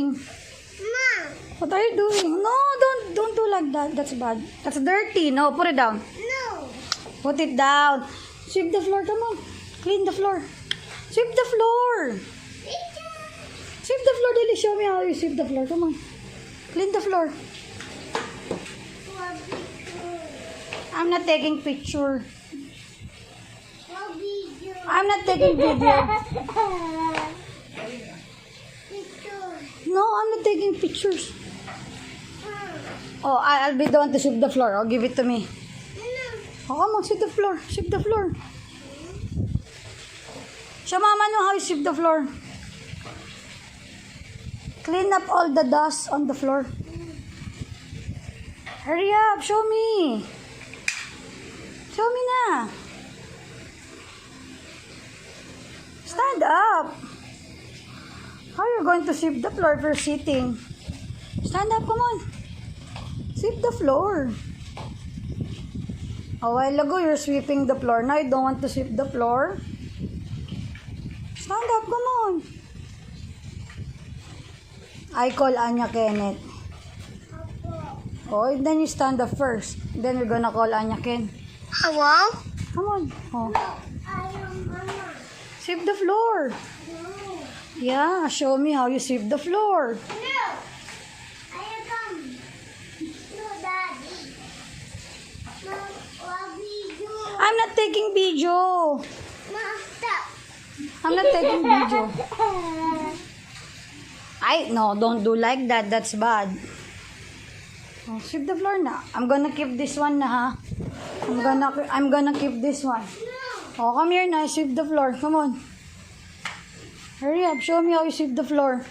doing? Mom. What are you doing? No, don't do like that. That's bad. That's dirty. No, put it down. No. Put it down. Sweep the floor. Come on. Clean the floor. Sweep the floor. Sweep the floor, Lily. Show me how you sweep the floor. Come on. Clean the floor. I'm not taking picture. I'm not taking video. No, I'm not taking pictures. Oh, I'll be the one to sweep the floor. Oh, give it to me. Oh, come on, sweep the floor. Sweep the floor. Show Mama know how you sweep the floor. Clean up all the dust on the floor. Hurry up, show me. Show me na. Stand up. How are you going to sweep the floor if you're sitting? Stand up, come on. Sweep the floor. A while ago, you're sweeping the floor. Now you don't want to sweep the floor. Stand up, come on. I call Anya Kenneth. Oh, then you stand up first. Then we're gonna call Anya Ken. Hello? Come on. Oh. I am Mama. Sweep the floor. No. Yeah, show me how you sweep the floor. No. I am come. No, Daddy. No, what we do? I'm not taking video. Mom, stop. I'm not taking video. No, don't do like that. That's bad. Oh, sweep the floor na. I'm gonna keep this one na ha. I'm gonna keep this one. Oh, come here na. Sweep the floor. Come on. Hurry up. Show me how you sweep the floor.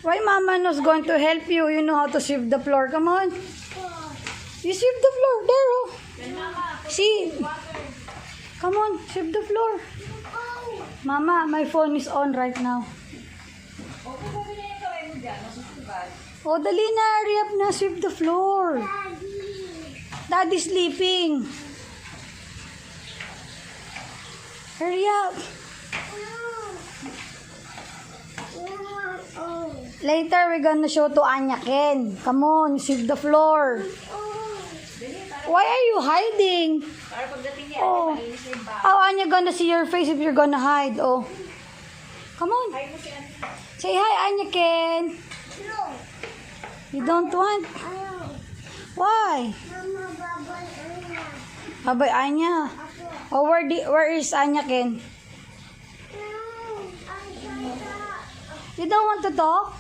Why Mama knows going to help you? You know how to sweep the floor. Come on. You sweep the floor. There, oh. See. Come on. Sweep the floor. Mama, my phone is on right now. Oh, dali na. Hurry up na. Sweep the floor. Daddy's sleeping. Hurry up. Later, we're gonna show to Anya Ken. Come on, sweep the floor. Why are you hiding? Oh, how Anya gonna see your face if you're gonna hide? Oh, come on. Say hi, Anya Ken. You don't want? Why? Babay Anya. Oh, where is Anya Ken? You don't want to talk?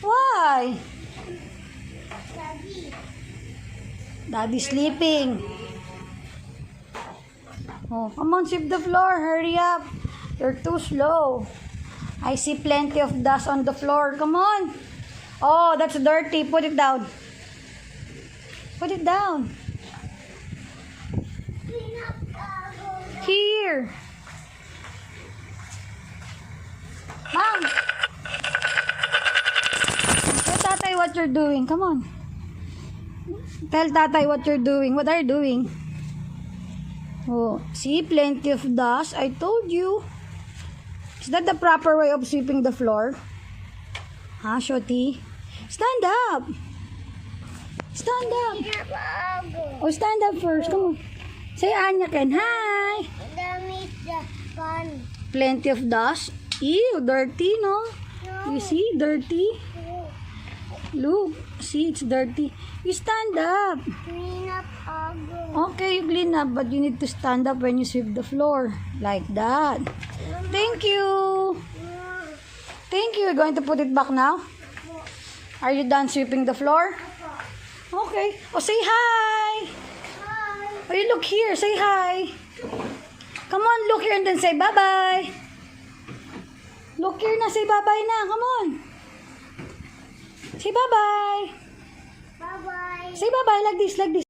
Why? Daddy's sleeping. Oh, come on, sweep the floor. Hurry up. You're too slow. I see plenty of dust on the floor. Come on. Oh, that's dirty. Put it down. Put it down. Here. Mom. Tell Tatay what you're doing. Come on. Tell Tatay what you're doing. What are you doing? Oh, see, plenty of dust. I told you. Is that the proper way of sweeping the floor? Huh, Shoti? Stand up. Stand up. Oh, stand up first. Come on. Say Anya Ken, hi. Plenty of dust. Ew, dirty, no? You see, dirty. Look, see, it's dirty. You stand up. Clean up, Okay, you clean up, but you need to stand up when you sweep the floor. Like that. Thank you. Thank you. You're going to put it back now? Are you done sweeping the floor? Okay. Oh, say hi. Oh, you look here. Say hi. Come on, look here and then say bye-bye. Look here na. Say bye-bye na. Come on. Say bye-bye. Bye-bye. Say bye-bye like this, like this.